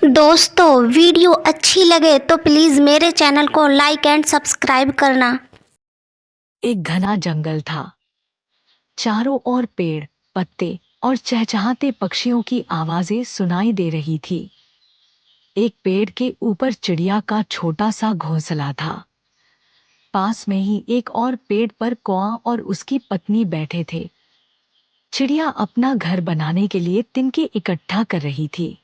दोस्तों वीडियो अच्छी लगे तो प्लीज़ मेरे चैनल को लाइक एंड सब्सक्राइब करना। एक घना जंगल था। चारों ओर पेड़, पत्ते और चहचहाते पक्षियों की आवाजें सुनाई दे रही थी। एक पेड़ के ऊपर चिड़िया का छोटा सा घोंसला था। पास में ही एक और पेड़ पर कौआ और उसकी पत्नी बैठे थे। चिड़िया अपना घर बनाने के लिए तिनके इकट्ठा कर रही थी।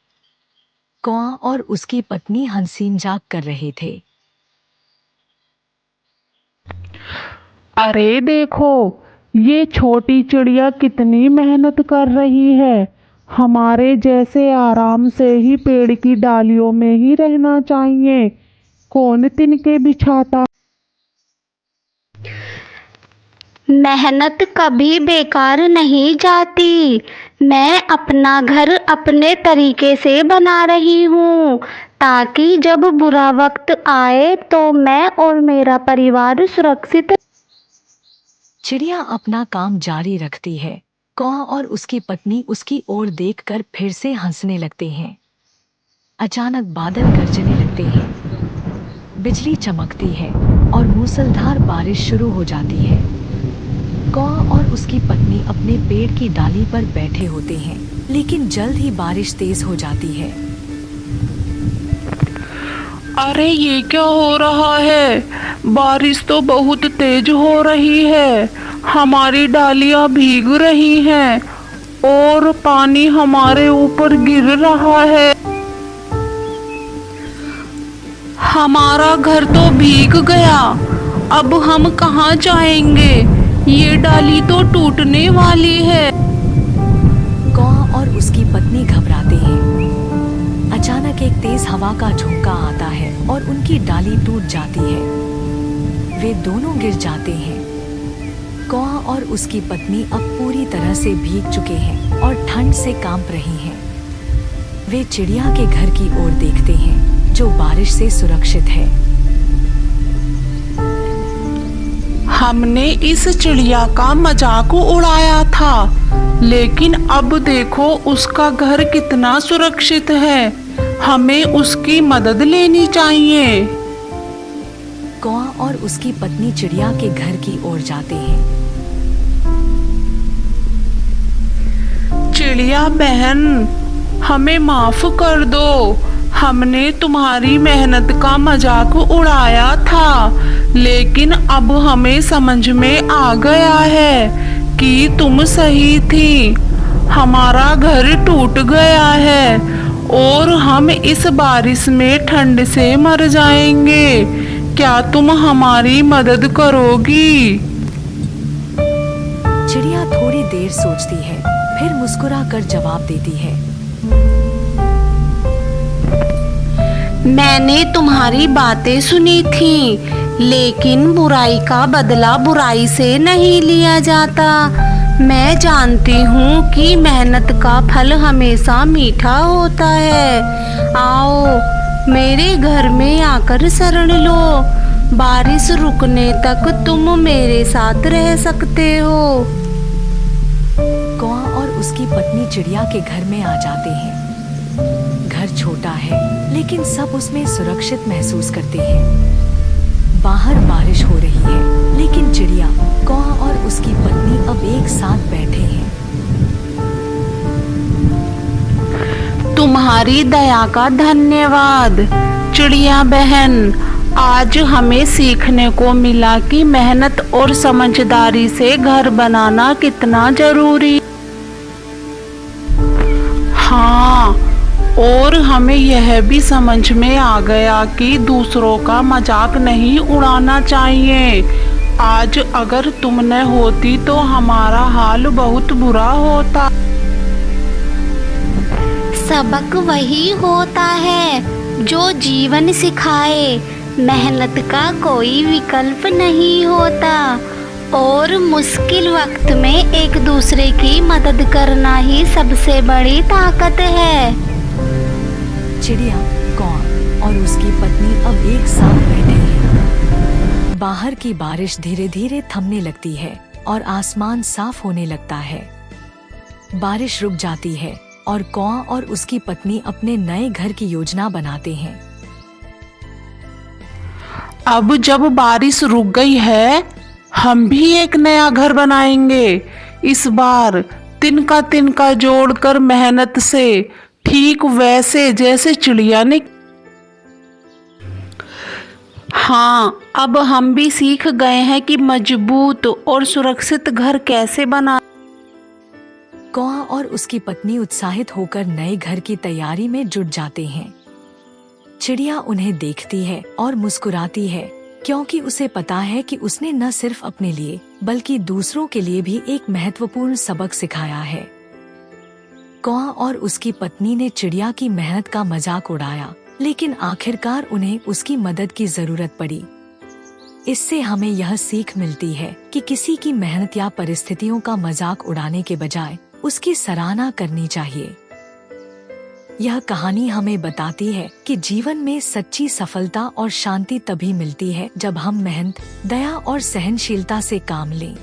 कौआ और उसकी पत्नी हंसी मजाक कर रहे थे। अरे देखो, ये छोटी चिड़िया कितनी मेहनत कर रही है। हमारे जैसे आराम से ही पेड़ की डालियों में ही रहना चाहिए। कौन तिनके बिछाता। मेहनत कभी बेकार नहीं जाती। मैं अपना घर अपने तरीके से बना रही हूँ ताकि जब बुरा वक्त आए तो मैं और मेरा परिवार सुरक्षित। चिड़िया अपना काम जारी रखती है। कौआ और उसकी पत्नी उसकी ओर देखकर फिर से हंसने लगते हैं। अचानक बादल गरजने लगते हैं, बिजली चमकती है और मूसलाधार बारिश शुरू हो जाती है। कौआ और उसकी पत्नी अपने पेड़ की डाली पर बैठे होते हैं, लेकिन जल्द ही बारिश तेज हो जाती है। अरे ये क्या हो रहा है। बारिश तो बहुत तेज हो रही है। हमारी डालियां भीग रही हैं और पानी हमारे ऊपर गिर रहा है। हमारा घर तो भीग गया। अब हम कहाँ जाएंगे। ये डाली तो टूटने वाली है। कौआ और उसकी पत्नी घबराते हैं। अचानक एक तेज हवा का झोंका आता है और उनकी डाली टूट जाती है। वे दोनों गिर जाते हैं। कौआ और उसकी पत्नी अब पूरी तरह से भीग चुके हैं और ठंड से कांप रही हैं। वे चिड़िया के घर की ओर देखते हैं, जो बारिश से सुरक्षित है। हमने इस चिड़िया का मजाक उड़ाया था, लेकिन अब देखो उसका घर कितना सुरक्षित है। हमें उसकी मदद लेनी चाहिए। कौआ और उसकी पत्नी चिड़िया के घर की ओर जाते हैं। चिड़िया बहन, हमें माफ कर दो। हमने तुम्हारी मेहनत का मजाक उड़ाया था, लेकिन अब हमें समझ में आ गया है कि तुम सही थी। हमारा घर टूट गया है और हम इस बारिश में ठंड से मर जाएंगे। क्या तुम हमारी मदद करोगी? चिड़िया थोड़ी देर सोचती है, फिर मुस्कुराकर जवाब देती है। मैंने तुम्हारी बातें सुनी थी, लेकिन बुराई का बदला बुराई से नहीं लिया जाता। मैं जानती हूँ कि मेहनत का फल हमेशा मीठा होता है। आओ मेरे घर में आकर शरण लो। बारिश रुकने तक तुम मेरे साथ रह सकते हो। कौआ और उसकी पत्नी चिड़िया के घर में आ जाते हैं। घर छोटा है, लेकिन सब उसमें सुरक्षित महसूस करते हैं। बाहर बारिश हो रही है, लेकिन चिड़िया, कौआ और उसकी पत्नी अब एक साथ बैठे हैं। तुम्हारी दया का धन्यवाद चिड़िया बहन। आज हमें सीखने को मिला कि मेहनत और समझदारी से घर बनाना कितना जरूरी। हाँ, और हमें यह भी समझ में आ गया कि दूसरों का मजाक नहीं उड़ाना चाहिए। आज अगर तुम न होती तो हमारा हाल बहुत बुरा होता। सबक वही होता है जो जीवन सिखाए। मेहनत का कोई विकल्प नहीं होता और मुश्किल वक्त में एक दूसरे की मदद करना ही सबसे बड़ी ताकत है। चिड़िया, कौआ और उसकी पत्नी अब एक साथ बैठे हैं। बाहर की बारिश धीरे धीरे थमने लगती है और आसमान साफ होने लगता है। बारिश रुक जाती है और कौआ और उसकी पत्नी अपने नए घर की योजना बनाते हैं। अब जब बारिश रुक गई है, हम भी एक नया घर बनाएंगे। इस बार तिनका तिनका जोड़कर मेहनत से, ठीक वैसे जैसे चिड़िया ने। हाँ, अब हम भी सीख गए हैं कि मजबूत और सुरक्षित घर कैसे बना। कौआ और उसकी पत्नी उत्साहित होकर नए घर की तैयारी में जुट जाते हैं। चिड़िया उन्हें देखती है और मुस्कुराती है, क्योंकि उसे पता है कि उसने न सिर्फ अपने लिए बल्कि दूसरों के लिए भी एक महत्वपूर्ण सबक सिखाया है। कौआ और उसकी पत्नी ने चिड़िया की मेहनत का मजाक उड़ाया, लेकिन आखिरकार उन्हें उसकी मदद की जरूरत पड़ी। इससे हमें यह सीख मिलती है कि किसी की मेहनत या परिस्थितियों का मजाक उड़ाने के बजाय उसकी सराहना करनी चाहिए। यह कहानी हमें बताती है कि जीवन में सच्ची सफलता और शांति तभी मिलती है जब हम मेहनत, दया और सहनशीलता से काम लें।